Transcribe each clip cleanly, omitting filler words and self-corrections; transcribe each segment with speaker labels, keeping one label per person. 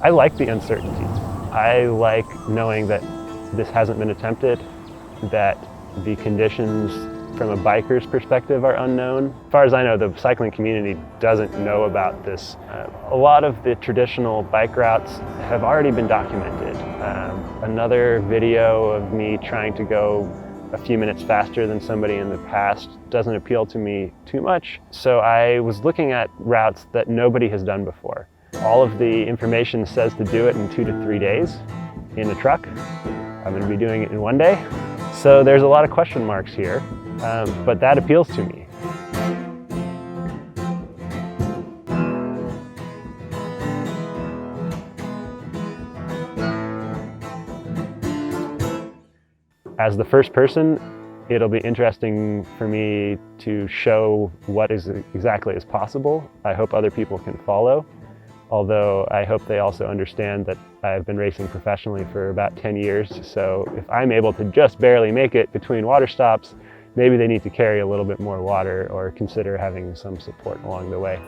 Speaker 1: I like the uncertainties. I like knowing that this hasn't been attempted, that the conditions from a biker's perspective are unknown. As far as I know, the cycling community doesn't know about this. A lot of the traditional bike routes have already been documented. Another video of me trying to go a few minutes faster than somebody in the past doesn't appeal to me too much. So I was looking at routes that nobody has done before. All of the information says to do it in 2 to 3 days in a truck. I'm going to be doing it in 1 day. So there's a lot of question marks here, but that appeals to me. As the first person, it'll be interesting for me to show what is exactly is possible. I hope other people can follow, although I hope they also understand that I've been racing professionally for about 10 years, so if I'm able to just barely make it between water stops, maybe they need to carry a little bit more water or consider having some support along the way.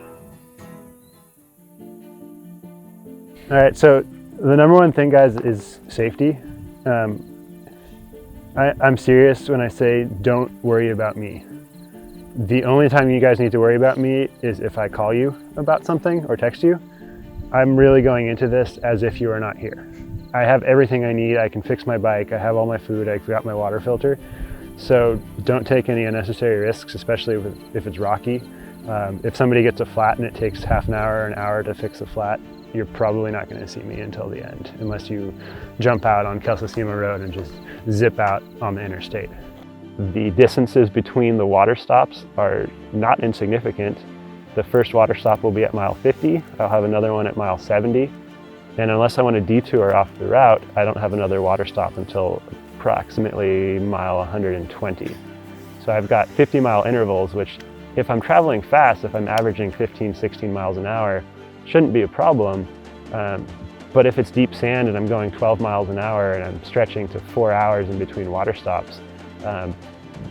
Speaker 1: All right, so the number one thing, guys, is safety. I'm serious when I say don't worry about me. The only time you guys need to worry about me is if I call you about something or text you. I'm really going into this as if you are not here. I have everything I need. I can fix my bike. I have all my food. I've got my water filter. So don't take any unnecessary risks, especially if it's rocky. If somebody gets a flat and it takes half an hour or an hour to fix a flat, you're probably not going to see me until the end, unless you jump out on Kelsasima Road and just zip out on the interstate. The distances between the water stops are not insignificant. The first water stop will be at mile 50. I'll have another one at mile 70. And unless I want to detour off the route, I don't have another water stop until approximately mile 120. So I've got 50-mile intervals, which if I'm traveling fast, if I'm averaging 15, 16 miles an hour, shouldn't be a problem. But if it's deep sand and I'm going 12 miles an hour and I'm stretching to 4 hours in between water stops,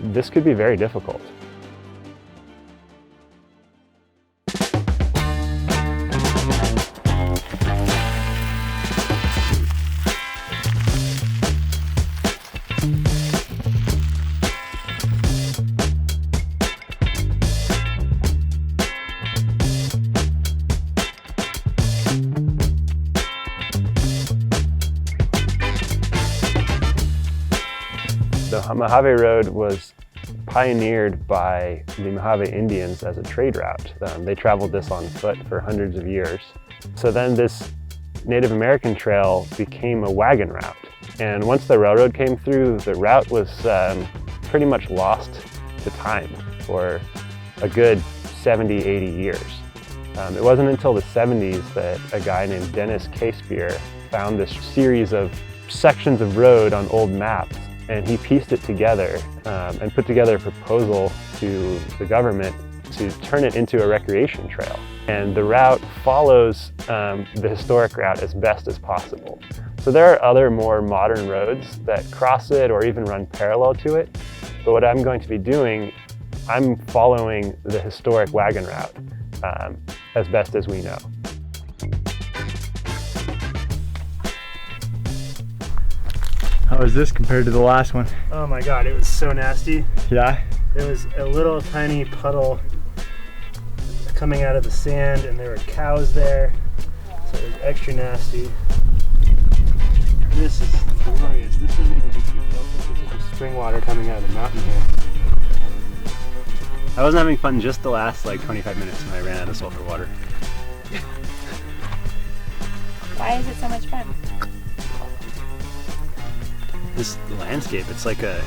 Speaker 1: this could be very difficult. The Mojave Road was pioneered by the Mojave Indians as a trade route. They traveled this on foot for hundreds of years. So then this Native American trail became a wagon route. And once the railroad came through, the route was pretty much lost to time for a good 70, 80 years. It wasn't until the 70s that a guy named Dennis Casebeer found this series of sections of road on old maps, and he pieced it together and put together a proposal to the government to turn it into a recreation trail. And the route follows the historic route as best as possible. So there are other more modern roads that cross it or even run parallel to it. But what I'm going to be doing, I'm following the historic wagon route as best as we know.
Speaker 2: How was this compared to the last one?
Speaker 1: Oh my God, it was so nasty.
Speaker 2: Yeah?
Speaker 1: There was a little tiny puddle coming out of the sand and there were cows there, so it was extra nasty. This is glorious. This isn't even too filtered. This is just spring water coming out of the mountain here. I wasn't having fun just the last like 25 minutes when I ran out of sulfur water.
Speaker 3: Why is it so much fun?
Speaker 1: This landscape, it's like a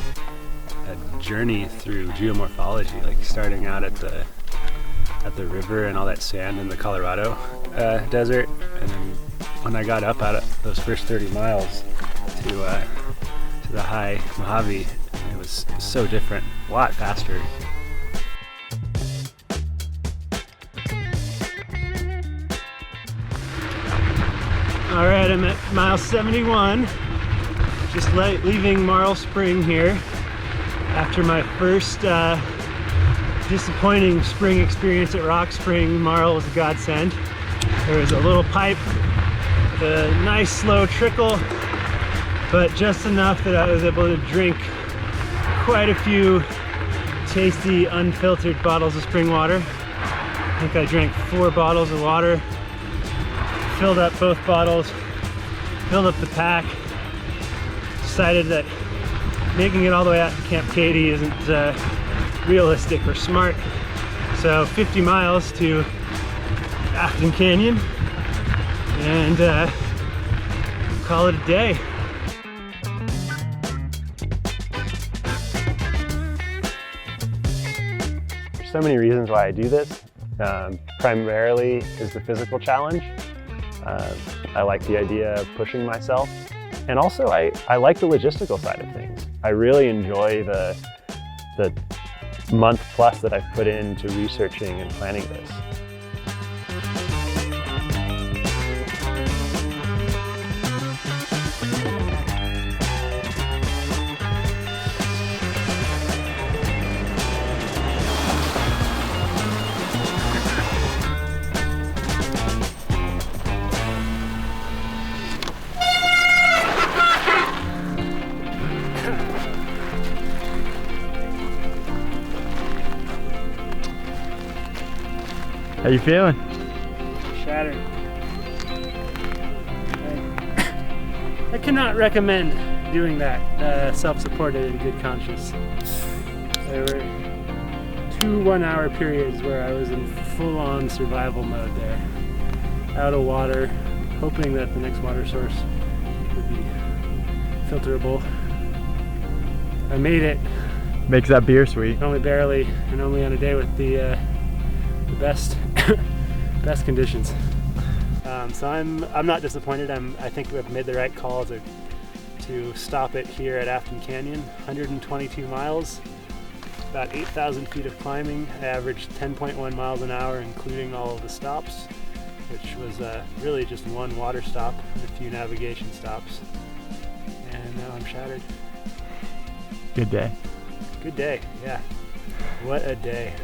Speaker 1: journey through geomorphology, like starting out at the river and all that sand in the Colorado desert, and then when I got up out of those first 30 miles to the high Mojave, it was so different, a lot faster. All right, I'm at mile 71. Just leaving Marl Spring here after my first disappointing spring experience at Rock Spring. Marl was a godsend. There was a little pipe A nice slow trickle, but just enough that I was able to drink quite a few tasty unfiltered bottles of spring water. I think I drank 4 bottles of water, filled up both bottles, filled up the pack, decided that making it all the way out to Camp Katy isn't realistic or smart. So 50 miles to Afton Canyon and call it a day. There's so many reasons why I do this. Primarily is the physical challenge. I like the idea of pushing myself. And also I like the logistical side of things. I really enjoy the month plus that I've put into researching and planning this.
Speaker 2: How you feeling?
Speaker 1: Shattered. I cannot recommend doing that self-supported in good conscience. There were 2 one-hour periods where I was in full-on survival mode there. Out of water, hoping that the next water source would be filterable. I made it.
Speaker 2: Makes that beer sweet.
Speaker 1: Only barely, and only on a day with the best best conditions. So I'm not disappointed. I think we've made the right call to stop it here at Afton Canyon. 122 miles, about 8,000 feet of climbing. I averaged 10.1 miles an hour, including all of the stops, which was really just one water stop and a few navigation stops. And now I'm shattered.
Speaker 2: Good day.
Speaker 1: Good day, yeah. What a day.